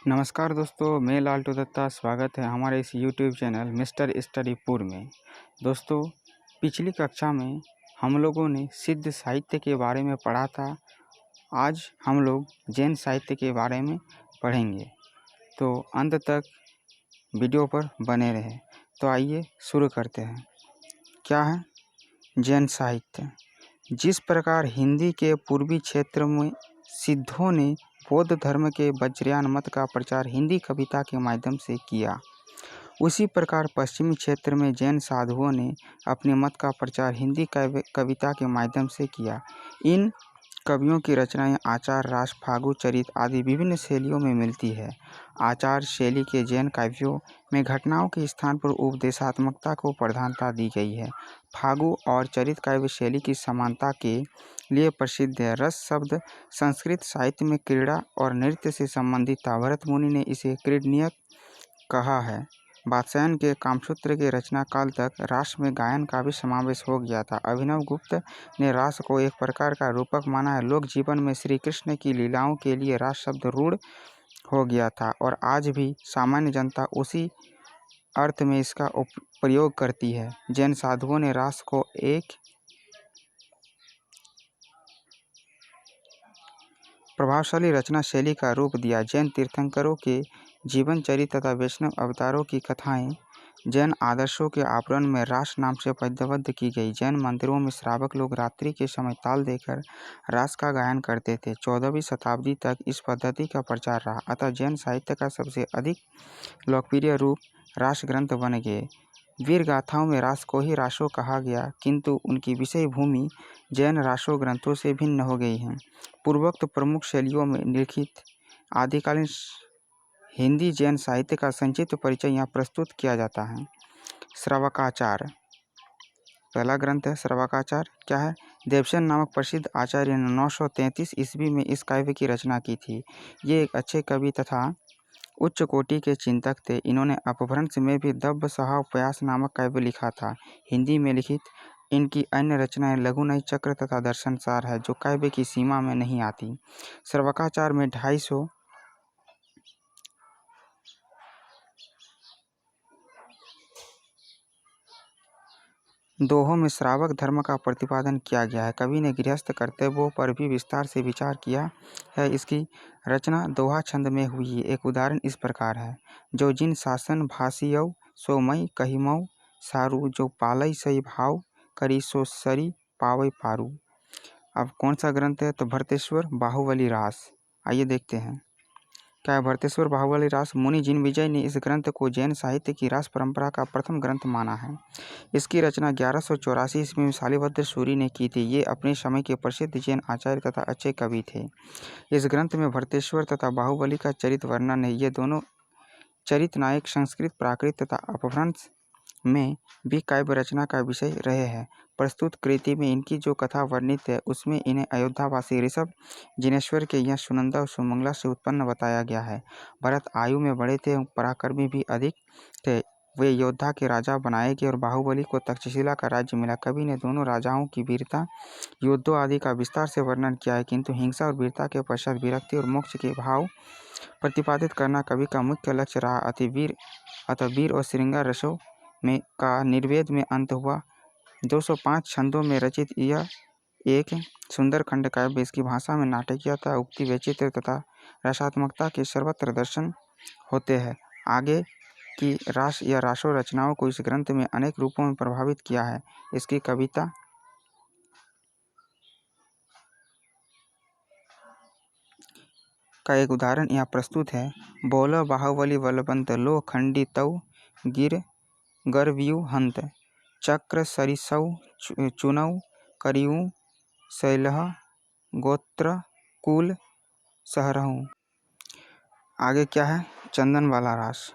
नमस्कार दोस्तों, मैं लालटू दत्ता। स्वागत है हमारे इस यूट्यूब चैनल मिस्टर स्टडीपुर में। दोस्तों, पिछली कक्षा में हम लोगों ने सिद्ध साहित्य के बारे में पढ़ा था। आज हम लोग जैन साहित्य के बारे में पढ़ेंगे, तो अंत तक वीडियो पर बने रहें। तो आइए शुरू करते हैं। क्या है जैन साहित्य? जिस प्रकार हिंदी के पूर्वी क्षेत्र में सिद्धों ने बौद्ध धर्म के वज्रयान मत का प्रचार हिंदी कविता के माध्यम से किया, उसी प्रकार पश्चिमी क्षेत्र में जैन साधुओं ने अपने मत का प्रचार हिंदी कविता के माध्यम से किया। इन कवियों की रचनाएं आचार, रास, फागु, चरित आदि विभिन्न शैलियों में मिलती है। आचार शैली के जैन काव्यों में घटनाओं के स्थान पर उपदेशात्मकता को प्रधानता दी गई है। फागु और चरित काव्य शैली की समानता के लिए प्रसिद्ध है। रस शब्द संस्कृत साहित्य में क्रीड़ा और नृत्य से संबंधित था। भरत मुनि ने इसे क्रीडनीय कहा है। वात्स्यायन के कामसूत्र के रचना काल तक रास में गायन का भी समावेश हो गया था। अभिनव गुप्त ने रास को एक प्रकार का रूपक माना है। लोक जीवन में श्री कृष्ण की लीलाओं के लिए रास शब्द रूढ़ हो गया था और आज भी सामान्य जनता उसी अर्थ में इसका प्रयोग करती है। जैन साधुओं ने रास को एक प्रभावशाली रचना शैली का रूप दिया। जैन तीर्थंकरों के जीवन चरित्र तथा वैष्णव अवतारों की कथाएं जैन आदर्शों के आवरण में रास नाम से पद्यबद्ध की गई। जैन मंदिरों में श्रावक लोग रात्रि के समय ताल देकर रास का गायन करते थे। 14वीं शताब्दी तक इस पद्धति का प्रचार रहा। अतः जैन साहित्य का सबसे अधिक लोकप्रिय रूप रास ग्रंथ बन गए। वीर गाथाओं में रास को ही रासो कहा गया, किंतु उनकी विषय भूमि जैन रासो ग्रंथों से भिन्न हो गई है। पूर्वोक्त प्रमुख शैलियों में लिखित आदिकालीन हिंदी जैन साहित्य का संक्षिप्त परिचय यहाँ प्रस्तुत किया जाता है। श्रवकाचार पहला ग्रंथ है। श्रवकाचार क्या है? देवसेन नामक प्रसिद्ध आचार्य ने 933 ईस्वी में इस काव्य की रचना की थी। ये एक अच्छे कवि तथा उच्च कोटि के चिंतक थे। इन्होंने अपभ्रंश में भी दव्य सहाव्यास नामक काव्य लिखा था। हिंदी में लिखित इनकी अन्य रचनाएं लघुनय चक्र तथा दर्शनसार है, जो काव्य की सीमा में नहीं आती। श्रवकाचार में 250 दोहों में श्रावक धर्म का प्रतिपादन किया गया है। कवि ने गृहस्थ कर्तव्यों पर भी विस्तार से विचार किया है। इसकी रचना दोहा छंद में हुई है। एक उदाहरण इस प्रकार है। जो जिन शासन भाषियौ सो मई कहिमौ सारू, जो पालई सही भाव करी सो सरी पावई पारू। अब कौन सा ग्रंथ है? तो भरतेश्वर बाहुबली रास। आइए देखते हैं क्या है भरतेश्वर बाहुबली रास। मुनि जिन विजय ने इस ग्रंथ को जैन साहित्य की रास परंपरा का प्रथम ग्रंथ माना है। इसकी रचना 1184 ईस्वी में शालिभद्र सूरी ने की थी। ये अपने समय के प्रसिद्ध जैन आचार्य तथा अच्छे कवि थे। इस ग्रंथ में भरतेश्वर तथा बाहुबली का चरित्र वर्णन है। ये दोनों चरित नायक संस्कृत, प्राकृत तथा अपभ्रंश में भी काव्य रचना का विषय रहे हैं। प्रस्तुत कृति में इनकी जो कथा वर्णित है, उसमें इन्हें अयोध्यावासी ऋषभ जिनेश्वर के यहाँ सुनंदा और सुमंगला से उत्पन्न बताया गया है। भरत आयु में बड़े थे, पराक्रमी भी अधिक थे। वे योद्धा के राजा बनाए गए और बाहुबली को तक्षशिला का राज्य मिला। कवि ने दोनों राजाओं की वीरता, युद्धों आदि का विस्तार से वर्णन किया है, किंतु हिंसा और वीरता के पश्चात विरक्ति और मोक्ष के भाव प्रतिपादित करना कवि का मुख्य लक्ष्य रहा। अतः वीर और श्रृंगार रसों में का निर्वेद में अंत हुआ। 205 छंदों में रचित यह एक सुंदर खंड काव्य। इसकी भाषा में नाटकीयता, उक्ति, वैचित्र्य तथा रसात्मकता के सर्वत्र दर्शन होते हैं। आगे की रास या रासो रचनाओं को इस ग्रंथ में अनेक रूपों में प्रभावित किया है। इसकी कविता का एक उदाहरण यहाँ प्रस्तुत है। बोल बाहुबली बलवंत, लो खंडी तव गिर गर्व्यू हंत, चक्र सरिसौ चुनौ करियू शैलह गोत्र कुल सहरहूँ। आगे क्या है? चंदन वाला रास।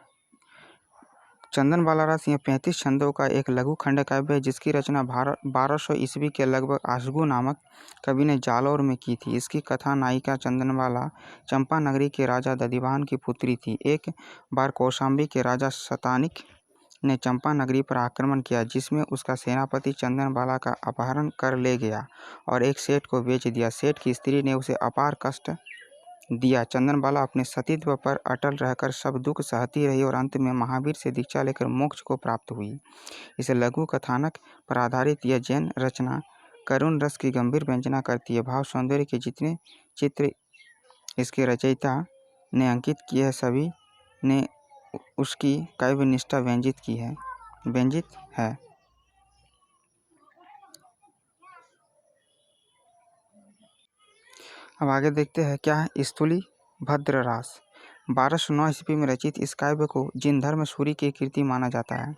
चंदन वाला रास यह 35 छंदों का एक लघु खंड काव्य है, जिसकी रचना 1200 ईस्वी के लगभग आशगु नामक कवि ने जालौर में की थी। इसकी कथा नायिका चंदनवाला चंपा नगरी के राजा दधिवाहन की पुत्री थी। एक बार कौशाम्बी के राजा शतानिक ने चंपा नगरी पर आक्रमण किया, जिसमें उसका सेनापति चंदनवाला का अपहरण कर ले गया और एक सेठ को बेच दिया। सेठ की स्त्री ने उसे अपार कष्ट दिया। चंदनबाला अपने सतीत्व पर अटल रहकर सब दुख सहती रही और अंत में महावीर से दीक्षा लेकर मोक्ष को प्राप्त हुई। इस लघु कथानक पर आधारित यह जैन रचना करुण रस की गंभीर व्यंजना करती है। भाव सौंदर्य के जितने चित्र इसके रचयिता ने अंकित किए हैं, सभी ने उसकी काव्य निष्ठा व्यंजित है। अब आगे देखते हैं क्या है स्थूली भद्र रास। 1209 ईस्वी में रचित इस काव्य को जिनधर्म सूरी की कीर्ति माना जाता है।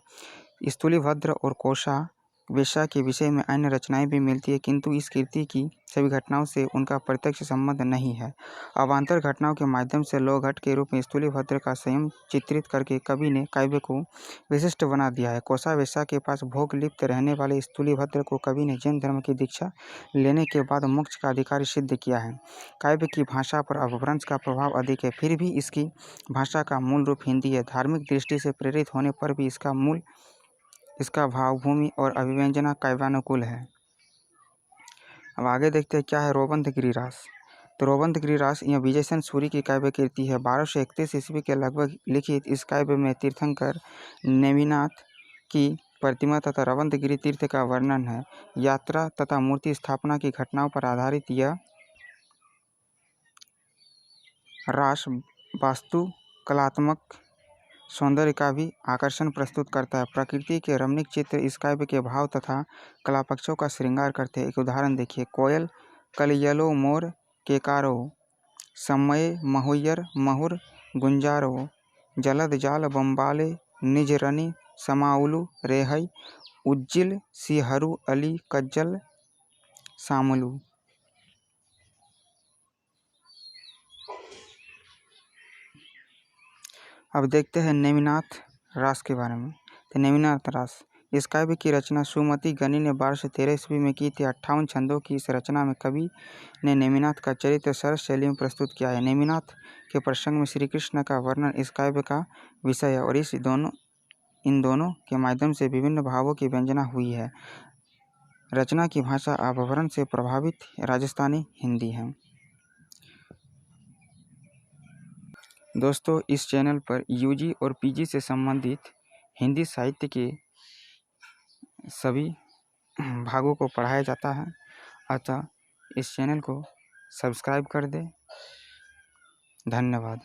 स्थूली भद्र और कोशा वेश्या के विषय में अन्य रचनाएं भी मिलती है, किंतु इस कीर्ति की सभी घटनाओं से उनका प्रत्यक्ष संबंध नहीं है। अवान्तर घटनाओं के माध्यम से लोकघट के रूप में स्थूली भद्र का संयम चित्रित करके कवि ने काव्य को विशिष्ट बना दिया है। कोशा वेश्या के पास भोग लिप्त रहने वाले स्थूली भद्र को कवि ने जैन धर्म की दीक्षा लेने के बाद मोक्ष का अधिकारी सिद्ध किया है। काव्य की भाषा पर अपभ्रंश का प्रभाव अधिक है, फिर भी इसकी भाषा का मूल रूप हिंदी है। धार्मिक दृष्टि से प्रेरित होने पर भी इसका भावभूमि और अभिव्यंजना काव्यानुकूल है। अब आगे देखते हैं क्या है रोबंधगिरी रास। तो रोबंधगिरी रास यह विजयसेन सूरी की काव्य कीर्ति है। 1231 ईस्वी के लगभग लिखित इस काव्य में तीर्थंकर नेमिनाथ की प्रतिमा तथा रोबंधगिरी तीर्थ का वर्णन है। यात्रा तथा मूर्ति स्थापना की घटनाओं पर आधारित यह रास वास्तुकलात्मक सौंदर्य का भी आकर्षण प्रस्तुत करता है। प्रकृति के रमणीक चित्र इस काव्य के भाव तथा कलापक्षों का श्रृंगार करते हैं। एक उदाहरण देखिए। कोयल कलियलो मोर केकारो समय महुयर महुर गुंजारो जलद जाल बम्बाले निजरनी समाउलु रेहई उज्जिल सिहरू अली कज्जल सामुलु। अब देखते हैं नेमिनाथ रास के बारे में। तो नेमिनाथ रास इस काव्य की रचना सुमति गनी ने 1213 ईस्वी में की थी। 58 छंदों की इस रचना में कवि ने नेमिनाथ का चरित्र सरस शैली में प्रस्तुत किया है। नेमिनाथ के प्रसंग में श्री कृष्ण का वर्णन इस काव्य का विषय है और इन दोनों के माध्यम से विभिन्न भावों की व्यंजना हुई है। रचना की भाषा अपभ्रंश से प्रभावित राजस्थानी हिंदी है। दोस्तों, इस चैनल पर यूजी और पीजी से संबंधित हिंदी साहित्य के सभी भागों को पढ़ाया जाता है, अतः इस चैनल को सब्सक्राइब कर दें। धन्यवाद।